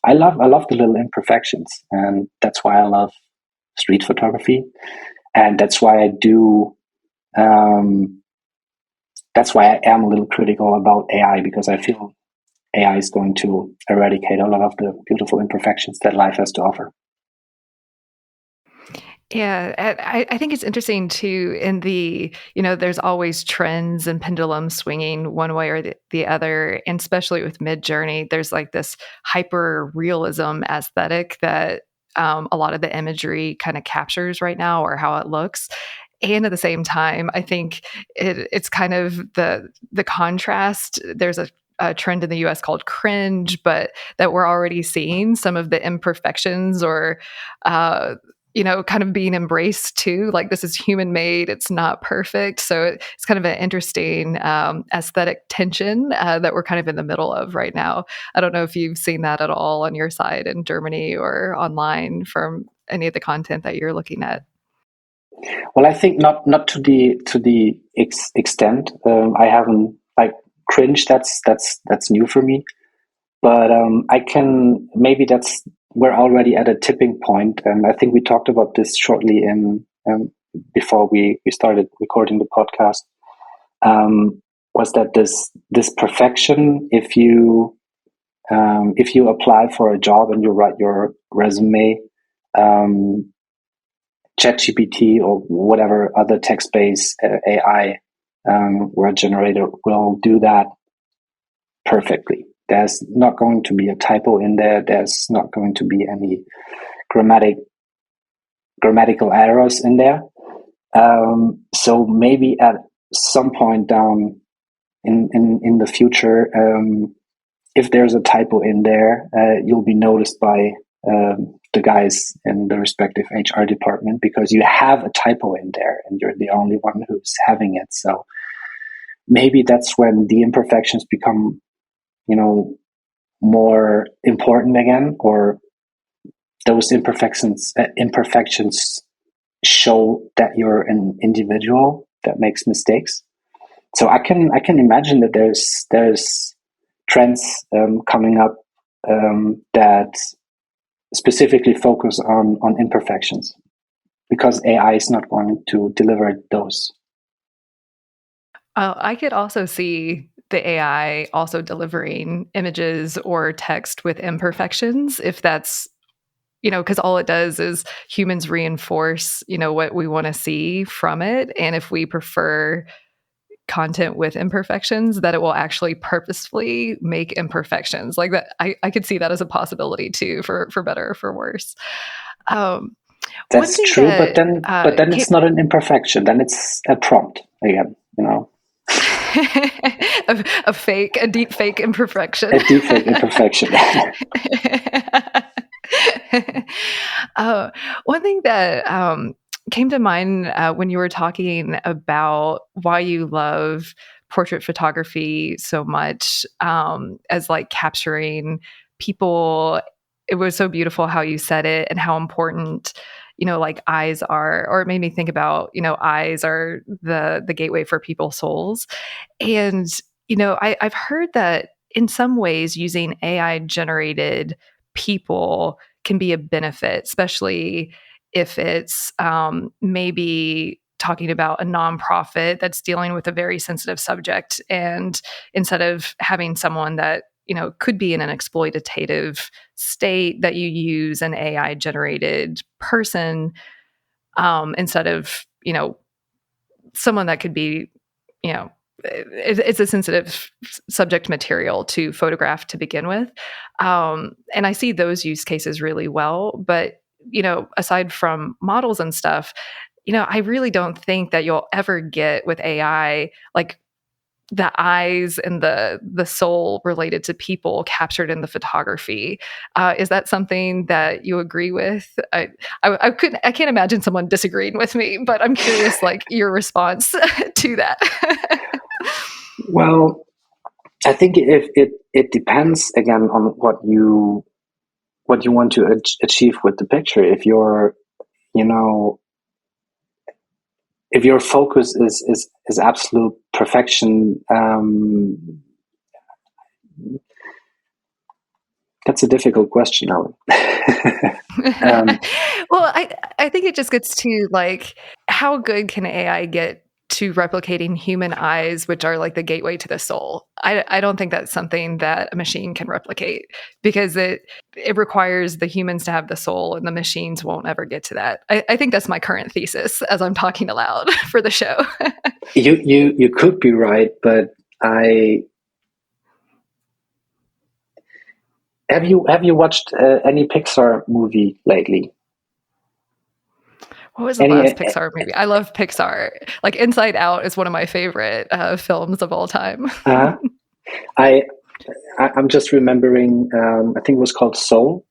I love the little imperfections, and that's why I love street photography, and that's why I do that's why I am a little critical about AI, because I feel AI is going to eradicate a lot of the beautiful imperfections that life has to offer. Yeah, I think it's interesting too, in there's always trends and pendulums swinging one way or the other. And especially with MidJourney, there's like this hyper realism aesthetic that a lot of the imagery kind of captures right now, or how it looks. And at the same time, I think it's kind of the contrast. There's a trend in the US called cringe, but that we're already seeing some of the imperfections, or kind of being embraced too. Like, this is human made, it's not perfect. So it's kind of an interesting aesthetic tension that we're kind of in the middle of right now. I don't know if you've seen that at all on your side in Germany or online from any of the content that you're looking at. Well, I think not to the extent. I haven't, like, cringe. That's new for me. But I can, maybe we're already at a tipping point, and I think we talked about this shortly in before we started recording the podcast. Was that this perfection? If you apply for a job and you write your resume, ChatGPT or whatever other text-based AI word generator will do that perfectly. There's not going to be a typo in there. There's not going to be any grammatical errors in there. So maybe at some point down in the future, if there's a typo in there, you'll be noticed by the guys in the respective HR department, because you have a typo in there and you're the only one who's having it. So maybe that's when the imperfections become, more important again, or those imperfections show that you're an individual that makes mistakes. So I can imagine that there's trends coming up that specifically focus on imperfections, because AI is not going to deliver those. I could also see the AI also delivering images or text with imperfections, if that's, because all it does is humans reinforce, what we want to see from it. And if we prefer content with imperfections, that it will actually purposefully make imperfections like that. I could see that as a possibility too, for better or for worse. One That's thing true, but that then it's not an imperfection. Then it's a prompt again, a deep fake imperfection. A deep fake imperfection. One thing that came to mind when you were talking about why you love portrait photography so much, as like capturing people. It was so beautiful how you said it and how important, like eyes are, or it made me think about, eyes are the gateway for people's souls. And, I've heard that in some ways using AI generated people can be a benefit, especially if it's maybe talking about a nonprofit that's dealing with a very sensitive subject. And instead of having someone that, could be in an exploitative state, that you use an AI generated person instead of, someone that could be, it's a sensitive subject material to photograph to begin with. And I see those use cases really well. But, aside from models and stuff, I really don't think that you'll ever get with AI, like the eyes and the soul related to people captured in the photography. Is that something that you agree with? I can't imagine someone disagreeing with me, but I'm curious, like your response to that. Well, I think it depends again on what you want to achieve with the picture. If your focus is absolute perfection, that's a difficult question, Helen. Well, I think it just gets to like, how good can AI get to replicating human eyes, which are like the gateway to the soul? I don't think that's something that a machine can replicate, because it requires the humans to have the soul, and the machines won't ever get to that. I think that's my current thesis as I'm talking aloud for the show. You could be right, but have you watched any Pixar movie lately? What was the last Pixar movie? I love Pixar. Like Inside Out is one of my favorite films of all time. I'm just remembering. I think it was called Soul.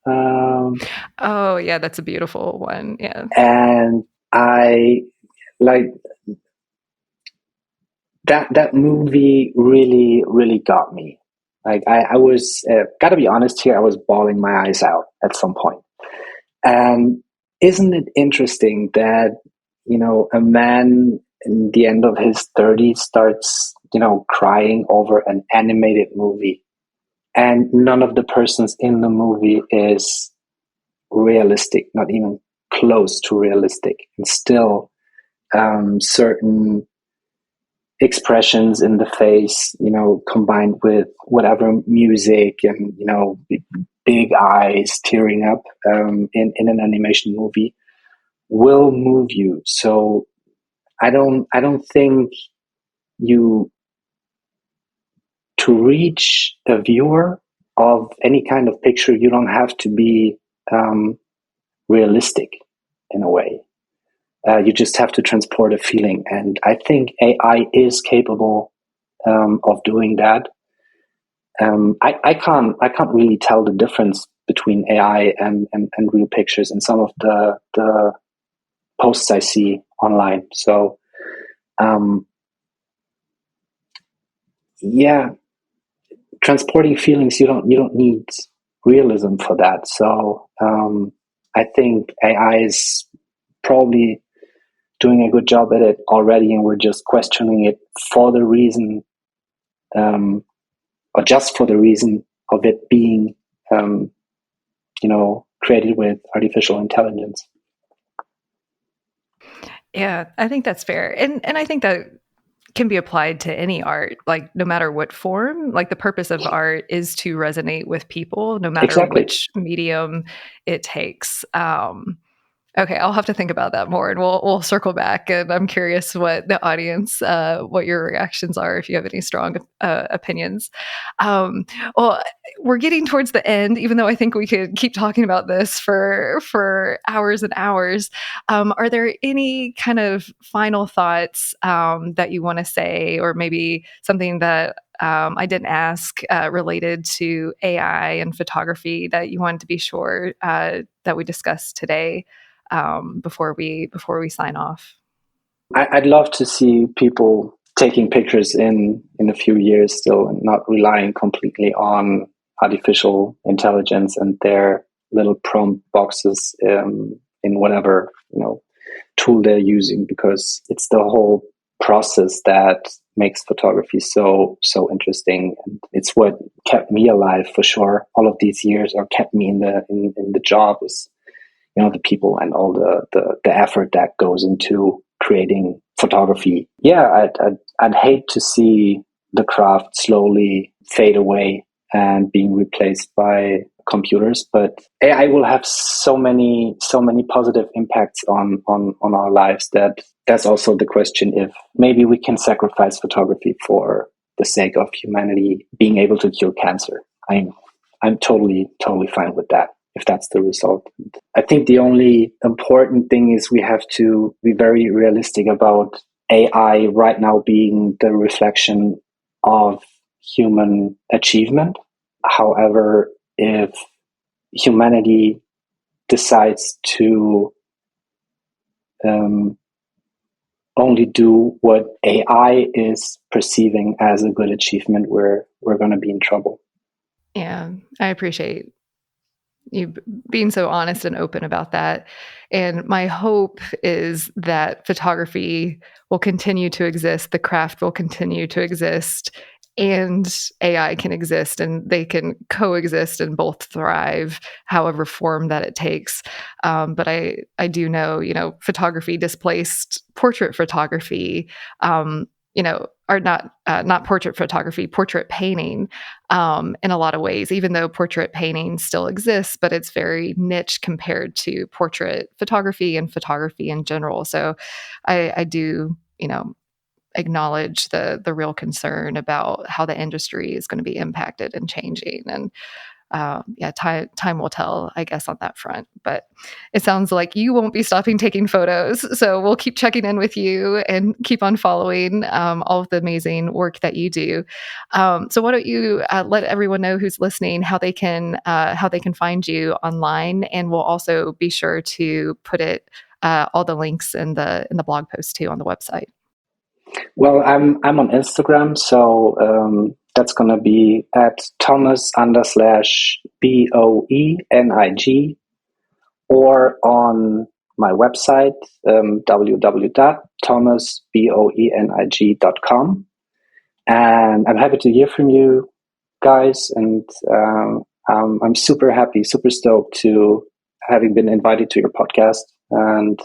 Oh yeah, that's a beautiful one. Yeah, and I like that movie. Really got me. Like I was gotta be honest here. I was bawling my eyes out at some point. And isn't it interesting that a man in the end of his 30s starts crying over an animated movie, and none of the persons in the movie is realistic, not even close to realistic, and still certain expressions in the face, combined with whatever music and big eyes tearing up in an animation movie will move you. So I don't think you to reach a viewer of any kind of picture, you don't have to be realistic in a way. You just have to transport a feeling, and I think AI is capable of doing that. I can't really tell the difference between AI and real pictures in some of the posts I see online. So yeah, transporting feelings, you don't need realism for that. So I think AI is probably doing a good job at it already, and we're just questioning it for the reason, or just for the reason of it being, created with artificial intelligence. yeah, I think that's fair, and I think that can be applied to any art, like no matter what form. Like the purpose of art is to resonate with people, no matter Exactly. which medium it takes. Okay, I'll have to think about that more, and we'll circle back. And I'm curious what the audience, what your reactions are, if you have any strong opinions. Well, we're getting towards the end, even though I think we could keep talking about this for hours and hours. Are there any kind of final thoughts that you want to say, or maybe something that I didn't ask related to AI and photography that you wanted to be sure that we discussed today? Before we sign off? I'd love to see people taking pictures in a few years still and not relying completely on artificial intelligence and their little prompt boxes in whatever tool they're using, because it's the whole process that makes photography so interesting, and it's what kept me alive for sure all of these years, or kept me in the job, is the people and all the effort that goes into creating photography. Yeah, I'd hate to see the craft slowly fade away and being replaced by computers, but AI will have so many positive impacts on our lives that's also the question, if maybe we can sacrifice photography for the sake of humanity being able to cure cancer. I'm totally fine with that, if that's the result. I think the only important thing is we have to be very realistic about AI right now being the reflection of human achievement. However, if humanity decides to only do what AI is perceiving as a good achievement, we're going to be in trouble. Yeah, I appreciate you being so honest and open about that. And my hope is that photography will continue to exist, the craft will continue to exist, and AI can exist, and they can coexist and both thrive, however form that it takes. But I do know, photography displaced portrait photography, or not portrait photography, portrait painting, in a lot of ways, even though portrait painting still exists, but it's very niche compared to portrait photography and photography in general. So I do, acknowledge the real concern about how the industry is going to be impacted and changing. And time will tell, I guess, on that front. But it sounds like you won't be stopping taking photos. So we'll keep checking in with you and keep on following all of the amazing work that you do. So why don't you let everyone know who's listening how they can find you online, and we'll also be sure to put all the links in the blog post too on the website. Well, I'm on Instagram, so that's going to be at Thomas_Boenig, or on my website, www.thomasboenig.com. And I'm happy to hear from you guys, and I'm super happy, super stoked to having been invited to your podcast. And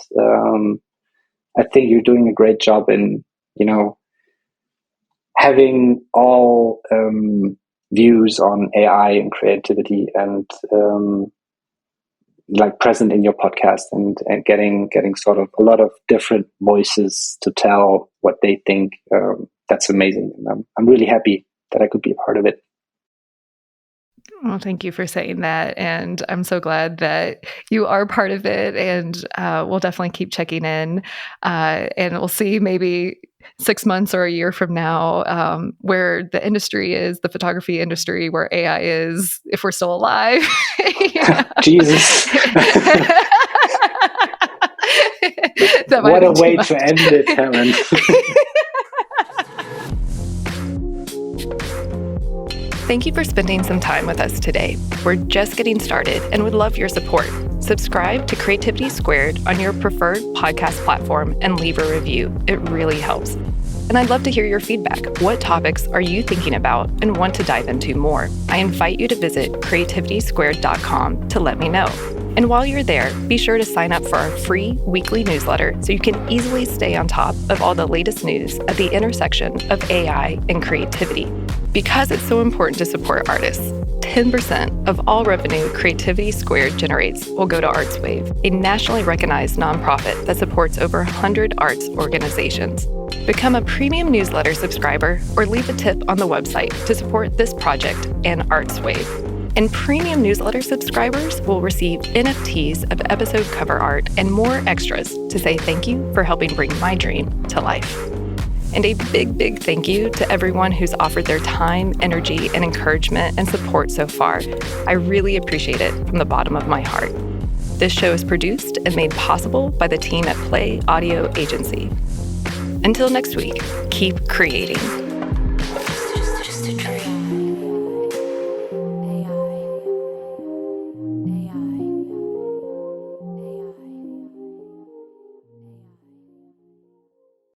I think you're doing a great job in having all views on AI and creativity and present in your podcast, and getting sort of a lot of different voices to tell what they think. That's amazing. And I'm really happy that I could be a part of it. Well, thank you for saying that. And I'm so glad that you are part of it. And we'll definitely keep checking in. And we'll see maybe 6 months or a year from now where the industry is, the photography industry, where AI is, if we're still alive. Jesus. What a way to end it, Helen. Thank you for spending some time with us today. We're just getting started and would love your support. Subscribe to Creativity Squared on your preferred podcast platform and leave a review. It really helps. And I'd love to hear your feedback. What topics are you thinking about and want to dive into more? I invite you to visit creativitysquared.com to let me know. And while you're there, be sure to sign up for our free weekly newsletter so you can easily stay on top of all the latest news at the intersection of AI and creativity. Because it's so important to support artists, 10% of all revenue Creativity Squared generates will go to ArtsWave, a nationally recognized nonprofit that supports over 100 arts organizations. Become a premium newsletter subscriber or leave a tip on the website to support this project and ArtsWave. And premium newsletter subscribers will receive NFTs of episode cover art and more extras to say thank you for helping bring my dream to life. And a big, big thank you to everyone who's offered their time, energy, and encouragement and support so far. I really appreciate it from the bottom of my heart. This show is produced and made possible by the team at Play Audio Agency. Until next week, keep creating.